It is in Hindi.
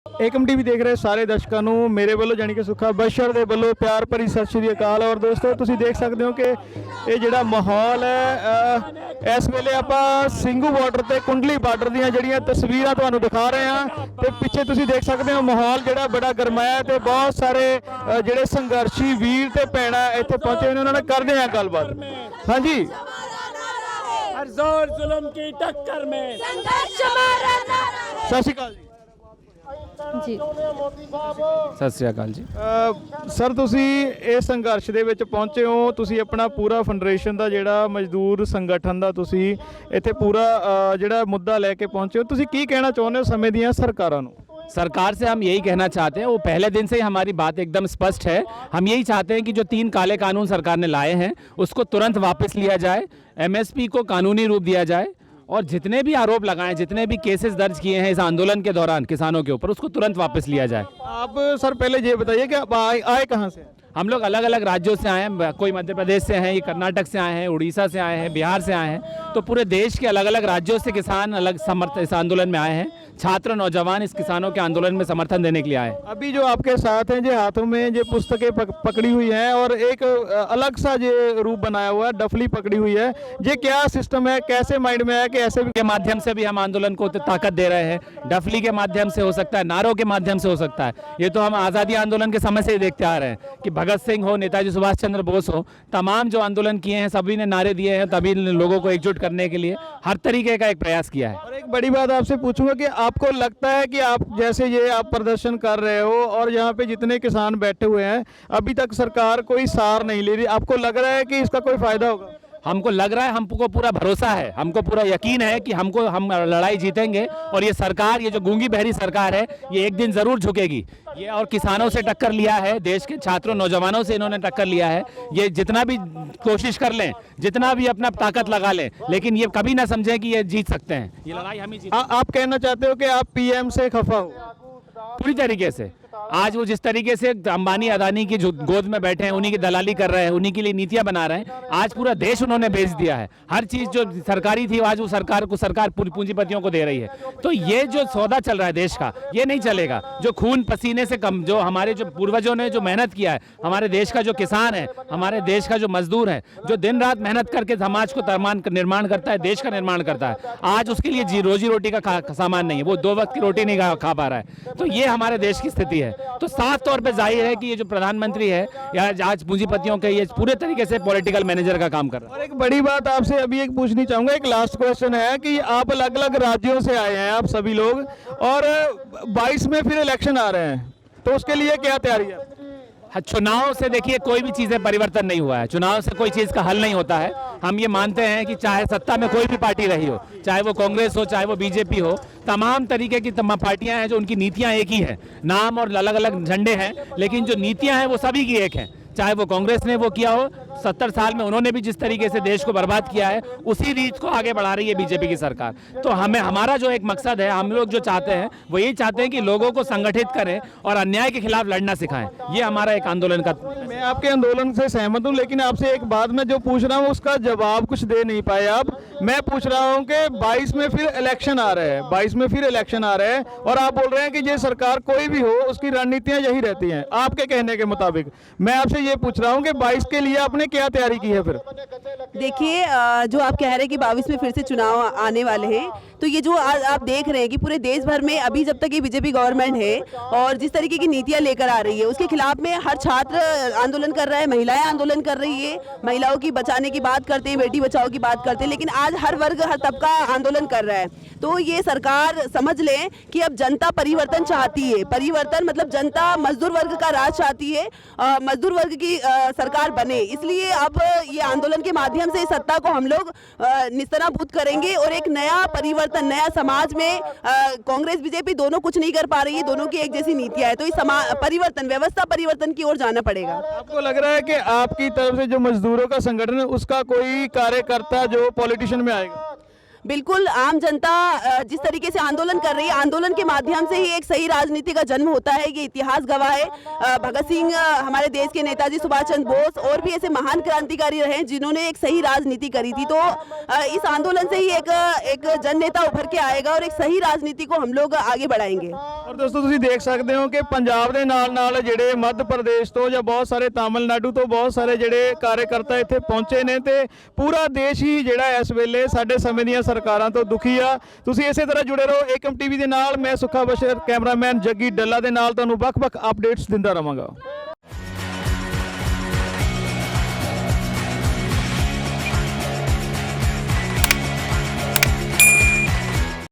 ਏਕਮ ਟੀਵੀ ਦੇਖ ਰਹੇ ਸਾਰੇ ਦਰਸ਼ਕਾਂ ਨੂੰ ਮੇਰੇ ਵੱਲੋਂ ਜਾਨੀ ਕਿ ਸੁੱਖਾ ਬਸ਼ਰ ਦੇ ਵੱਲੋਂ ਪਿਆਰ ਭਰੀ ਸਤਿ ਸ਼੍ਰੀ ਅਕਾਲ। ਔਰ ਦੋਸਤੋ ਤੁਸੀਂ ਦੇਖ ਸਕਦੇ ਹੋ ਕਿ ਇਹ ਜਿਹੜਾ ਮਾਹੌਲ ਹੈ ਇਸ ਵੇਲੇ ਆਪਾਂ ਸਿੰਘੂ ਬਾਰਡਰ ਤੇ ਕੁੰਡਲੀ ਬਾਰਡਰ ਦੀਆਂ ਜਿਹੜੀਆਂ ਤਸਵੀਰਾਂ ਤੁਹਾਨੂੰ ਦਿਖਾ ਰਹੇ ਹਾਂ ਤੇ ਪਿੱਛੇ ਤੁਸੀਂ ਦੇਖ ਸਕਦੇ ਹੋ ਮਾਹੌਲ ਜਿਹੜਾ ਬੜਾ ਗਰਮਾਇਆ ਤੇ ਬਹੁਤ ਸਾਰੇ ਜਿਹੜੇ ਸੰਘਰਸ਼ੀ ਵੀਰ ਤੇ ਭੈਣਾਂ ਇੱਥੇ ਪਹੁੰਚੇ ਨੇ ਉਹਨਾਂ ਨਾਲ ਕਰਦੇ ਹਾਂ ਗੱਲਬਾਤ। ਹਾਂਜੀ हर जोर जुल्म की टक्कर में ਸਤਿ ਸ਼੍ਰੀ ਅਕਾਲ ਜੀ। ਜੀ सत श्री अकाल जी। ਸਰ ਤੁਸੀਂ ਇਸ ਸੰਘਰਸ਼ ਦੇ ਵਿੱਚ ਪਹੁੰਚੇ ਹੋ, ਤੁਸੀਂ ਆਪਣਾ ਪੂਰਾ ਫੈਡਰੇਸ਼ਨ ਦਾ ਜਿਹੜਾ ਮਜ਼ਦੂਰ ਸੰਗਠਨ ਦਾ ਤੁਸੀਂ ਇੱਥੇ ਪੂਰਾ ਜਿਹੜਾ ਮੁੱਦਾ ਲੈ ਕੇ ਪਹੁੰਚੇ ਹੋ, ਤੁਸੀਂ ਕੀ ਕਹਿਣਾ ਚਾਹੁੰਦੇ ਹੋ ਸਮੇਂ ਦੀਆਂ ਸਰਕਾਰਾਂ ਨੂੰ? सरकार से हम यही कहना चाहते हैं, वो पहले दिन से ही हमारी बात एकदम स्पष्ट है। हम यही चाहते हैं कि जो 3 काले कानून सरकार ने लाए हैं उसको तुरंत वापस लिया जाए, एमएसपी को कानूनी रूप दिया जाए और जितने भी आरोप लगाए, जितने भी केसेस दर्ज किए हैं इस आंदोलन के दौरान किसानों के ऊपर, उसको तुरंत वापस लिया जाए। आप सर पहले ये बताइए कि आप आए कहाँ से? हम लोग अलग अलग राज्यों से आए हैं, कोई मध्य प्रदेश से हैं, ये कर्नाटक से आए हैं, उड़ीसा से आए हैं, बिहार से आए हैं। तो पूरे देश के अलग अलग राज्यों से किसान अलग समर्थन इस आंदोलन में आए हैं। छात्र नौजवान इस किसानों के आंदोलन में समर्थन देने के लिए आए। अभी जो आपके साथ हैं जो हाथों में जो पुस्तकें पकड़ी हुई हैं और एक अलग सा जो रूप बनाया हुआ है, डफली पकड़ी हुई है, ये क्या सिस्टम है, कैसे माइंड में आया कि ऐसे भी के माध्यम से भी हम आंदोलन को ताकत दे रहे हैं। डफली के माध्यम से हो सकता है, नारों के माध्यम से हो सकता है। ये तो हम आज़ादी आंदोलन के समय से ही देखते आ रहे हैं कि भगत सिंह हो, नेताजी सुभाष चंद्र बोस हो, तमाम जो आंदोलन किए हैं सभी ने नारे दिए हैं, तभी लोगों को एकजुट करने के लिए हर तरीके का एक प्रयास किया है। और एक बड़ी बात आपसे पूछूंगा कि आपको लगता है कि आप जैसे ये आप प्रदर्शन कर रहे हो और यहाँ पे जितने किसान बैठे हुए हैं अभी तक सरकार कोई सार नहीं ले रही, आपको लग रहा है कि इसका कोई फायदा होगा? हमको लग रहा है, हमको पूरा भरोसा है, हमको पूरा यकीन है कि हम लड़ाई जीतेंगे और ये सरकार, ये जो गूंगी बहरी सरकार है, ये एक दिन ज़रूर झुकेगी। ये और किसानों से टक्कर लिया है, देश के छात्रों नौजवानों से इन्होंने टक्कर लिया है। ये जितना भी कोशिश कर लें, जितना भी अपना ताकत लगा लें, लेकिन ये कभी ना समझें कि ये जीत सकते हैं। ये लड़ाई हम ही जीत। आप कहना चाहते हो कि आप पीएम से खफा हो? पूरी तरीके से। आज वो जिस तरीके से अंबानी अदानी की जो गोद में बैठे हैं, उन्हीं की दलाली कर रहे हैं, उन्हीं के लिए नीतियां बना रहे हैं, आज पूरा देश उन्होंने बेच दिया है। हर चीज़ जो सरकारी थी आज वो सरकार पूंजीपतियों को दे रही है। तो ये जो सौदा चल रहा है देश का, ये नहीं चलेगा। जो खून पसीने से कम, जो हमारे जो पूर्वजों ने जो मेहनत किया है, हमारे देश का जो किसान है, हमारे देश का जो मजदूर है, जो दिन रात मेहनत करके समाज को निर्माण करता है, देश का निर्माण करता है, आज उसके लिए रोजी रोटी का सामान नहीं है, वो 2 वक्त की रोटी नहीं खा पा रहा है। तो ये हमारे देश की स्थिति है। तो साफ तौर पे जाहिर है कि ये जो प्रधानमंत्री है या आज पूंजीपतियों के ये पूरे तरीके से पॉलिटिकल मैनेजर का काम कर रहा है। और एक बड़ी बात आपसे अभी एक पूछनी चाहूंगा, एक लास्ट क्वेश्चन है कि आप अलग अलग राज्यों से आए हैं आप सभी लोग और 22 में फिर इलेक्शन आ रहे हैं, तो उसके लिए क्या तैयारी है? हाँ, चुनाव से देखिए कोई भी चीज़ें परिवर्तन नहीं हुआ है, चुनाव से कोई चीज़ का हल नहीं होता है। हम ये मानते हैं कि चाहे सत्ता में कोई भी पार्टी रही हो, चाहे वो कांग्रेस हो, चाहे वो बीजेपी हो, तमाम तरीके की तमाम पार्टियां हैं जो उनकी नीतियां एक ही हैं, नाम और अलग अलग झंडे हैं, लेकिन जो नीतियां हैं वो सभी की एक हैं। चाहे वो कांग्रेस ने वो किया हो, 70 साल में उन्होंने भी जिस तरीके से देश को बर्बाद किया है, उसी रीत को आगे बढ़ा रही है बीजेपी की सरकार। तो हमारा जो एक मकसद है, हम लोग जो चाहते हैं वो यही चाहते हैं कि लोगों को संगठित करें और अन्याय के खिलाफ लड़ना सिखाएं। ये हमारा एक आंदोलन का। मैं आपके आंदोलन से सहमत हूं, लेकिन आपसे एक बात मैं जो पूछ रहा हूं उसका जवाब कुछ दे नहीं पाए आप। मैं पूछ रहा हूं कि 22 में फिर इलेक्शन आ रहे हैं, 22 में फिर इलेक्शन आ रहे हैं और आप बोल रहे हैं कि ये सरकार कोई भी हो उसकी रणनीतियां यही रहती हैं आपके कहने के मुताबिक। मैं आपसे ये पूछ रहा हूं कि 22 के लिए आपने क्या तैयारी की है? फिर देखिए, जो आप कह रहे हैं कि 22 में फिर से चुनाव आने वाले हैं, तो ये जो आप देख रहे हैं कि पूरे देश भर में अभी जब तक ये बीजेपी गवर्नमेंट है और जिस तरीके की नीतियां लेकर आ रही है उसके खिलाफ में हर छात्र आंदोलन कर रहा है, महिलाएं आंदोलन कर रही है, महिलाओं की बचाने की बात करते हैं, बेटी बचाओ की बात करते हैं, लेकिन आज हर वर्ग हर तबका आंदोलन कर रहा है। तो ये सरकार समझ लें कि अब जनता परिवर्तन चाहती है। परिवर्तन मतलब जनता मजदूर वर्ग का राज चाहती है, मजदूर वर्ग की सरकार बने, इसलिए अब ये आंदोलन के माध्यम से सत्ता को हम लोग निस्तानाबूद करेंगे और एक नया परिवर्तन, नया समाज में कांग्रेस बीजेपी दोनों कुछ नहीं कर पा रही है, दोनों की एक जैसी नीतियां है, तो इस परिवर्तन, व्यवस्था परिवर्तन की ओर जाना पड़ेगा। आपको लग रहा है कि आपकी तरफ से जो मजदूरों का संगठन है उसका कोई कार्यकर्ता जो पॉलिटिशियन में आएगा? बिल्कुल आम जनता जिस तरीके से आंदोलन कर रही है, आंदोलन के माध्यम से ही एक सही राजनीति का जन्म होता है, ये इतिहास गवाह है। भगत सिंह हमारे देश के नेताजी सुभाष चंद्र बोस और भी ऐसे महान क्रांतिकारी रहे हैं जिन्होंने एक सही राजनीति करी थी। तो इस आंदोलन से ही एक जन नेता उभर के आएगा और एक सही राजनीति को हम लोग आगे बढ़ाएंगे। ਔਰ ਦੋਸਤੋ ਤੁਸੀਂ ਦੇਖ ਸਕਦੇ ਹੋ ਕਿ ਪੰਜਾਬ ਦੇ ਨਾਲ ਜਿਹੜੇ ਮੱਧ ਪ੍ਰਦੇਸ਼ ਤੋਂ ਜਾਂ ਬਹੁਤ ਸਾਰੇ ਤਾਮਿਲਨਾਡੂ ਤੋਂ ਬਹੁਤ ਸਾਰੇ ਜਿਹੜੇ ਕਾਰਜਕਰਤਾ ਇੱਥੇ ਪਹੁੰਚੇ ਨੇ ਤੇ ਪੂਰਾ ਦੇਸ਼ ਹੀ ਜਿਹੜਾ ਇਸ ਵੇਲੇ ਸਾਡੇ ਸਮੇਂ ਦੀਆਂ ਸਰਕਾਰਾਂ ਤੋਂ ਦੁਖੀ ਆ। ਤੁਸੀਂ ਇਸੇ ਤਰ੍ਹਾਂ ਜੁੜੇ ਰਹੋ ਏਕਮ ਟੀਵੀ ਦੇ ਨਾਲ। ਮੈਂ ਸੁੱਖਾ ਬਸ਼ਰ ਕੈਮਰਾਮੈਨ ਜੱਗੀ ਡੱਲਾ ਦੇ ਨਾਲ ਤੁਹਾਨੂੰ ਵੱਖ-ਵੱਖ ਅਪਡੇਟਸ ਦਿੰਦਾ ਰਹਾਂਗਾ।